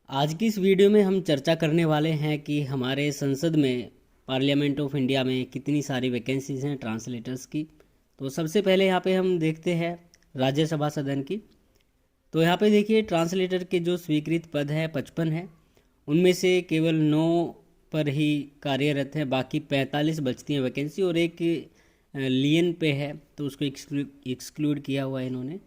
आज की इस वीडियो में हम चर्चा करने वाले हैं कि हमारे संसद में पार्लियामेंट ऑफ इंडिया में कितनी सारी वैकेंसीज हैं ट्रांसलेटर्स की। तो सबसे पहले यहाँ पे हम देखते हैं राज्यसभा सदन की। तो यहाँ पे देखिए ट्रांसलेटर के जो स्वीकृत पद है 55 है, उनमें से केवल 9 पर ही कार्यरत है, बाकी 45 बचती हैं वैकेंसी और एक लियन पे है तो उसको एक्सक्लूड किया हुआ है इन्होंने।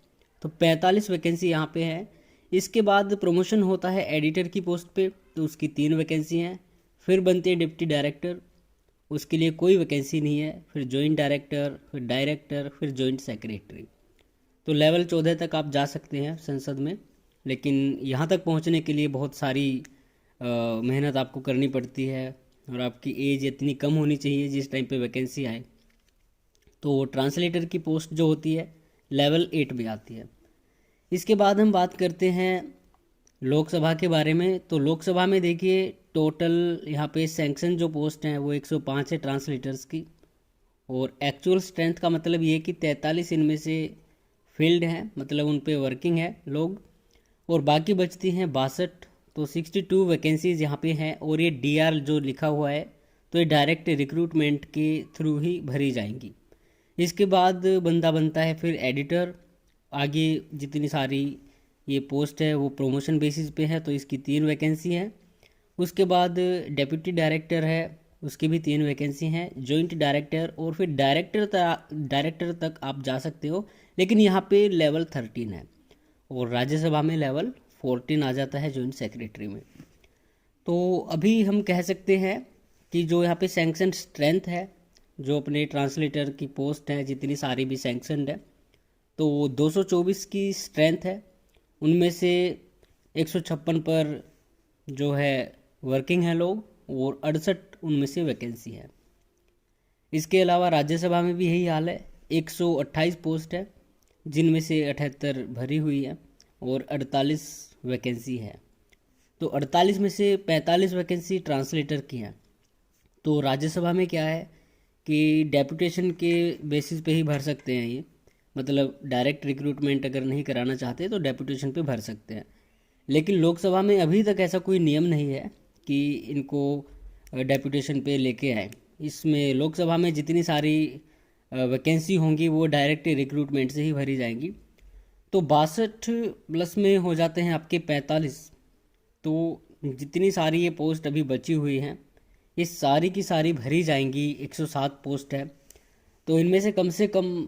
तो 45 वैकेंसी यहाँ पे है। इसके बाद प्रमोशन होता है एडिटर की पोस्ट पे, तो उसकी 3 वैकेंसी हैं। फिर बनती है डिप्टी डायरेक्टर, उसके लिए कोई वैकेंसी नहीं है। फिर जॉइंट डायरेक्टर, फिर डायरेक्टर, फिर जॉइंट सेक्रेटरी। तो लेवल 14 तक आप जा सकते हैं संसद में, लेकिन यहाँ तक पहुँचने के लिए बहुत सारी मेहनत आपको करनी पड़ती है और आपकी एज इतनी कम होनी चाहिए जिस टाइम पे वैकेंसी आए। तो ट्रांसलेटर की पोस्ट जो होती है लेवल 8 में आती है। इसके बाद हम बात करते हैं लोकसभा के बारे में। तो लोकसभा में देखिए टोटल यहाँ पे सैंक्शन जो पोस्ट हैं वो 105 है ट्रांसलेटर्स की, और एक्चुअल स्ट्रेंथ का मतलब ये कि 43 इनमें से फील्ड हैं, मतलब उन पे वर्किंग है लोग, और बाकी बचती हैं 62। तो 62 वैकेंसीज यहाँ पे हैं, और ये डीआर जो लिखा हुआ है तो ये डायरेक्ट रिक्रूटमेंट के थ्रू ही भरी जाएंगी। इसके बाद बंदा बनता है फिर एडिटर। आगे जितनी सारी ये पोस्ट है वो प्रमोशन बेसिस पे है, तो इसकी 3 वैकेंसी हैं। उसके बाद डेप्यूटी डायरेक्टर है, उसकी भी 3 वैकेंसी हैं। जॉइंट डायरेक्टर और फिर डायरेक्टर तक आप जा सकते हो, लेकिन यहाँ पे लेवल 13 है, और राज्यसभा में लेवल 14 आ जाता है जॉइंट सेक्रेटरी में। तो अभी हम कह सकते हैं कि जो यहाँ पे सैंक्शन स्ट्रेंथ है, जो अपने ट्रांसलेटर की पोस्ट है जितनी सारी भी सैंक्शनड है, तो 224 की स्ट्रेंथ है। उनमें से 156 पर जो है वर्किंग है लोग, और 68 उनमें से वैकेंसी है। इसके अलावा राज्यसभा में भी यही हाल है, 128 पोस्ट है जिनमें से 78 भरी हुई है और 48 वैकेंसी है। तो 48 में से 45 वैकेंसी ट्रांसलेटर की हैं। तो राज्यसभा में क्या है कि डेपुटेशन के बेसिस पे ही भर सकते हैं ये, मतलब डायरेक्ट रिक्रूटमेंट अगर नहीं कराना चाहते तो डेपुटेशन पे भर सकते हैं। लेकिन लोकसभा में अभी तक ऐसा कोई नियम नहीं है कि इनको डेपुटेशन पे लेके आए। इसमें लोकसभा में जितनी सारी वैकेंसी होंगी वो डायरेक्ट रिक्रूटमेंट से ही भरी जाएंगी। तो 62 प्लस में हो जाते हैं आपके 45। तो जितनी सारी ये पोस्ट अभी बची हुई हैं ये सारी की सारी भरी जाएंगी। 107 पोस्ट है, तो इनमें से कम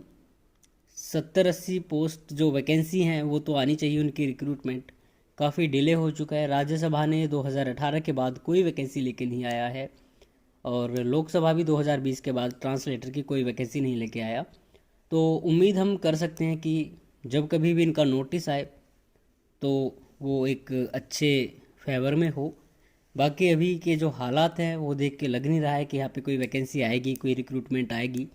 70-80 पोस्ट जो वैकेंसी हैं वो तो आनी चाहिए। उनकी रिक्रूटमेंट काफ़ी डिले हो चुका है। राज्यसभा ने 2018 के बाद कोई वैकेंसी लेके नहीं आया है, और लोकसभा भी 2020 के बाद ट्रांसलेटर की कोई वैकेंसी नहीं लेके आया। तो उम्मीद हम कर सकते हैं कि जब कभी भी इनका नोटिस आए तो वो एक अच्छे फेवर में हो। बाकी अभी के जो हालात हैं वो देख के लग नहीं रहा है कि यहाँ पे कोई वैकेंसी आएगी, कोई रिक्रूटमेंट आएगी।